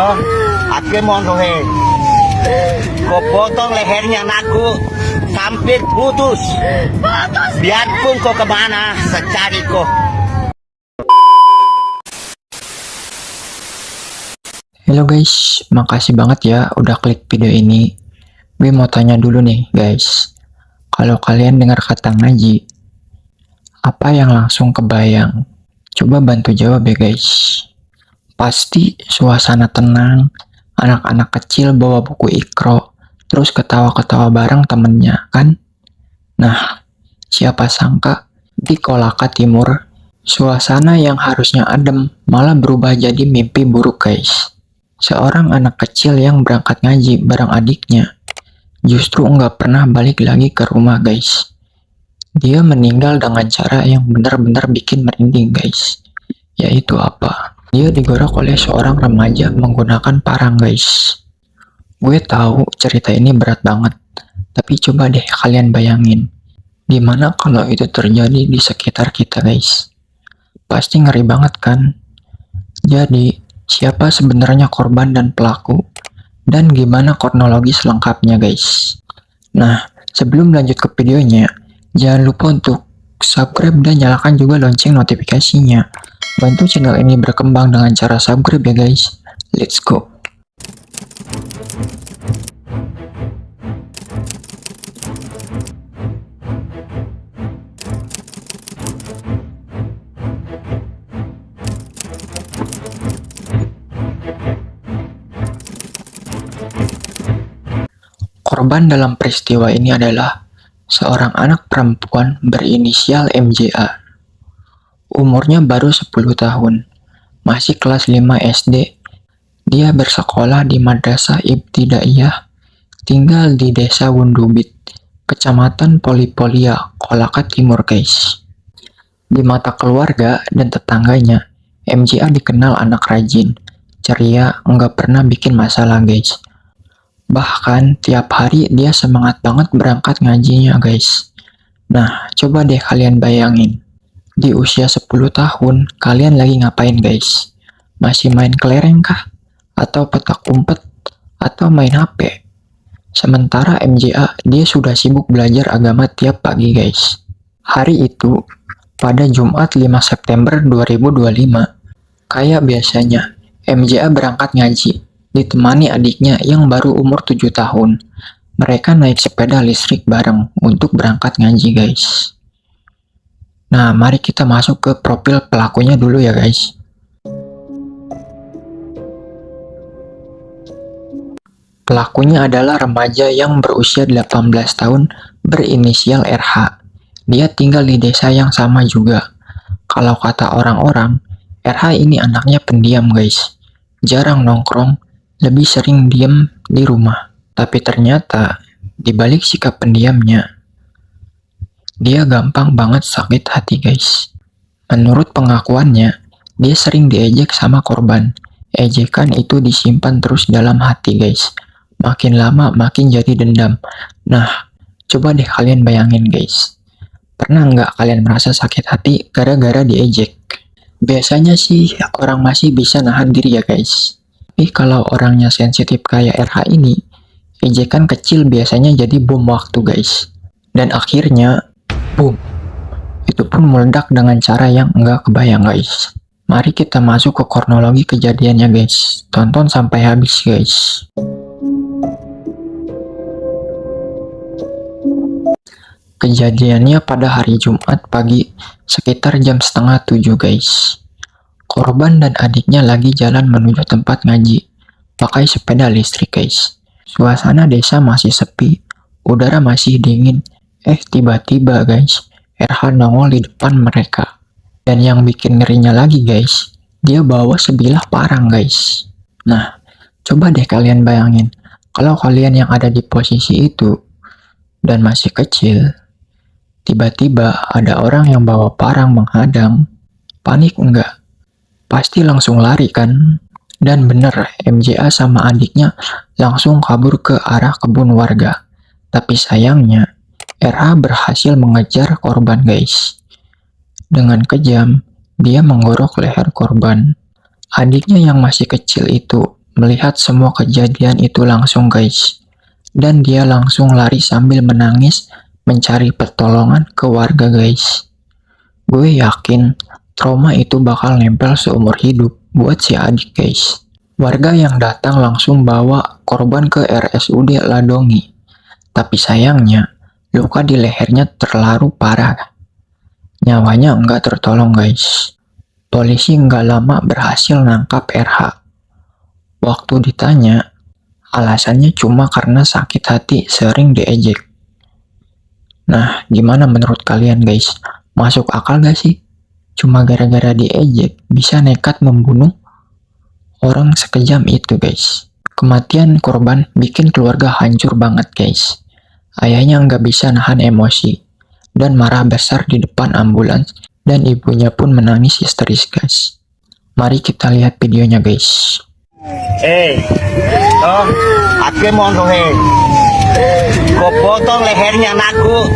toh, aku mau rohe. Kau potong lehernya anakku sampai putus. Biarpun kau kemana, secari kau. Halo guys, makasih banget ya udah klik video ini. Gue mau tanya dulu nih guys, kalau kalian dengar kata ngaji, apa yang langsung kebayang? Coba bantu jawab ya guys. Pasti suasana tenang, anak-anak kecil bawa buku Iqra, terus ketawa-ketawa bareng temennya kan? Nah, siapa sangka di Kolaka Timur, suasana yang harusnya adem malah berubah jadi mimpi buruk guys. Seorang anak kecil yang berangkat ngaji bareng adiknya justru nggak pernah balik lagi ke rumah guys. Dia meninggal dengan cara yang benar-benar bikin merinding guys. Yaitu apa? Dia digorok oleh seorang remaja menggunakan parang guys. Gue tahu cerita ini berat banget, tapi coba deh kalian bayangin, gimana kalau itu terjadi di sekitar kita guys? Pasti ngeri banget kan? Jadi, siapa sebenarnya korban dan pelaku? Dan gimana kronologi selengkapnya guys? Nah, sebelum lanjut ke videonya, jangan lupa untuk subscribe dan nyalakan juga lonceng notifikasinya. Bantu channel ini berkembang dengan cara subscribe ya guys. Let's go. Korban dalam peristiwa ini adalah seorang anak perempuan berinisial MJA. Umurnya baru 10 tahun, masih kelas 5 SD. Dia bersekolah di Madrasah Ibtidaiyah, tinggal di Desa Wundubit, Kecamatan Polipolia, Kolaka Timur guys. Di mata keluarga dan tetangganya, MJA dikenal anak rajin, ceria, nggak pernah bikin masalah guys. Bahkan tiap hari dia semangat banget berangkat ngajinya guys. Nah, coba deh kalian bayangin, di usia 10 tahun, kalian lagi ngapain guys? Masih main kelereng kah? Atau petak umpet? Atau main HP? Sementara MJA, dia sudah sibuk belajar agama tiap pagi guys. Hari itu, pada Jumat 5 September 2025, kayak biasanya, MJA berangkat ngaji, ditemani adiknya yang baru umur 7 tahun. Mereka naik sepeda listrik bareng untuk berangkat ngaji guys. Nah, mari kita masuk ke profil pelakunya dulu ya guys. Pelakunya adalah remaja yang berusia 18 tahun berinisial RH. Dia tinggal di desa yang sama juga. Kalau kata orang-orang, RH ini anaknya pendiam guys. Jarang nongkrong, lebih sering diem di rumah. Tapi ternyata, dibalik sikap pendiamnya, dia gampang banget sakit hati guys. Menurut pengakuannya, dia sering diejek sama korban. Ejekan itu disimpan terus dalam hati guys. Makin lama makin jadi dendam. Nah, coba deh kalian bayangin guys. Pernah nggak kalian merasa sakit hati gara-gara diejek? Biasanya sih orang masih bisa nahan diri ya guys. Tapi kalau orangnya sensitif kayak RH ini, ejekan kecil biasanya jadi bom waktu guys. Dan akhirnya, boom. Itu pun meledak dengan cara yang nggak kebayang guys. Mari kita masuk ke kronologi kejadiannya guys. Tonton sampai habis guys. Kejadiannya pada hari Jumat pagi sekitar jam setengah 7 guys. Korban dan adiknya lagi jalan menuju tempat ngaji, pakai sepeda listrik guys. Suasana desa masih sepi, udara masih dingin. Tiba-tiba guys, RH nongol di depan mereka. Dan yang bikin ngerinya lagi guys, dia bawa sebilah parang guys. Nah, coba deh kalian bayangin, kalau kalian yang ada di posisi itu dan masih kecil, tiba-tiba ada orang yang bawa parang menghadang, panik enggak? Pasti langsung lari kan? Dan bener, MJA sama adiknya langsung kabur ke arah kebun warga. Tapi sayangnya, RH berhasil mengejar korban guys. Dengan kejam, dia menggorok leher korban. Adiknya yang masih kecil itu melihat semua kejadian itu langsung guys. Dan dia langsung lari sambil menangis mencari pertolongan ke warga guys. Gue yakin trauma itu bakal nempel seumur hidup buat si adik guys. Warga yang datang langsung bawa korban ke RSUD Ladongi. Tapi sayangnya luka di lehernya terlalu parah. Nyawanya enggak tertolong guys. Polisi enggak lama berhasil nangkap RH. Waktu ditanya, alasannya cuma karena sakit hati sering diejek. Nah, gimana menurut kalian guys? Masuk akal gak sih? Cuma gara-gara diejek bisa nekat membunuh orang sekejam itu guys. Kematian korban bikin keluarga hancur banget guys. Ayahnya nggak bisa nahan emosi dan marah besar di depan ambulans dan ibunya pun menangis histeris guys. Mari kita lihat videonya guys. Aku mau kau potong lehernya anakku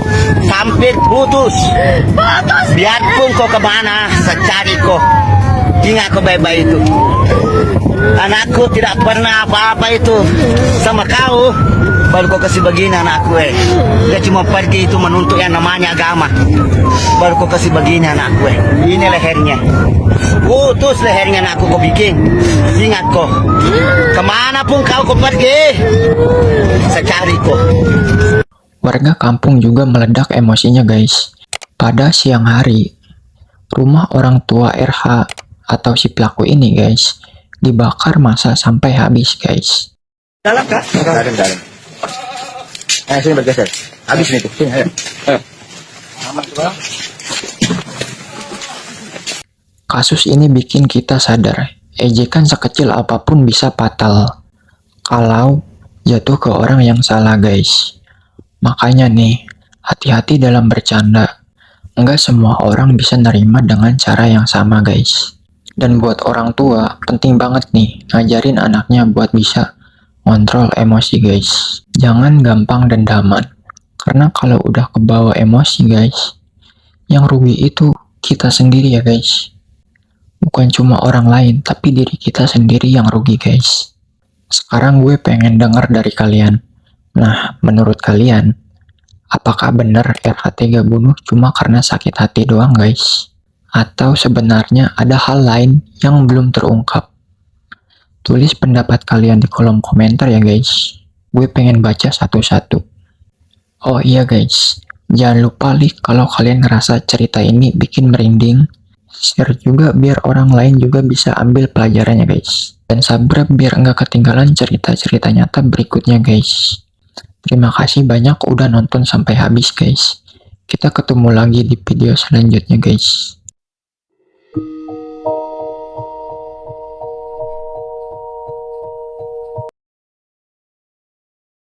sampai putus. Biarpun kau kemana, secari kau. Ingat kau baik-baik itu. Anakku tidak pernah apa-apa itu sama kau. Baru kau kasih begini anakku Dia cuma pergi itu menuntut yang namanya agama. Baru kau kasih begini anakku Ini lehernya. Putus lehernya anakku kau bikin. Ingat kau. Kemanapun kau pergi, secari kau. Warga kampung juga meledak emosinya guys. Pada siang hari, rumah orang tua RH atau si pelaku ini guys dibakar massa sampai habis guys. Dalam kah? Dalam. Sini bergeser. Habis nih tuh. Sini, ayo. Kasus ini bikin kita sadar, ejekan sekecil apapun bisa fatal kalau jatuh ke orang yang salah guys. Makanya nih, hati-hati dalam bercanda. Enggak semua orang bisa nerima dengan cara yang sama guys. Dan buat orang tua, penting banget nih ngajarin anaknya buat bisa kontrol emosi guys. Jangan gampang dendaman. Karena kalau udah kebawa emosi guys, yang rugi itu kita sendiri ya guys. Bukan cuma orang lain, tapi diri kita sendiri yang rugi guys. Sekarang gue pengen dengar dari kalian. Nah, menurut kalian, apakah benar RH tega bunuh cuma karena sakit hati doang guys? Atau sebenarnya ada hal lain yang belum terungkap? Tulis pendapat kalian di kolom komentar ya guys. Gue pengen baca satu-satu. Oh iya guys, jangan lupa kalau kalian ngerasa cerita ini bikin merinding, share juga biar orang lain juga bisa ambil pelajarannya guys. Dan subscribe biar nggak ketinggalan cerita-cerita nyata berikutnya guys. Terima kasih banyak udah nonton sampai habis guys. Kita ketemu lagi di video selanjutnya guys.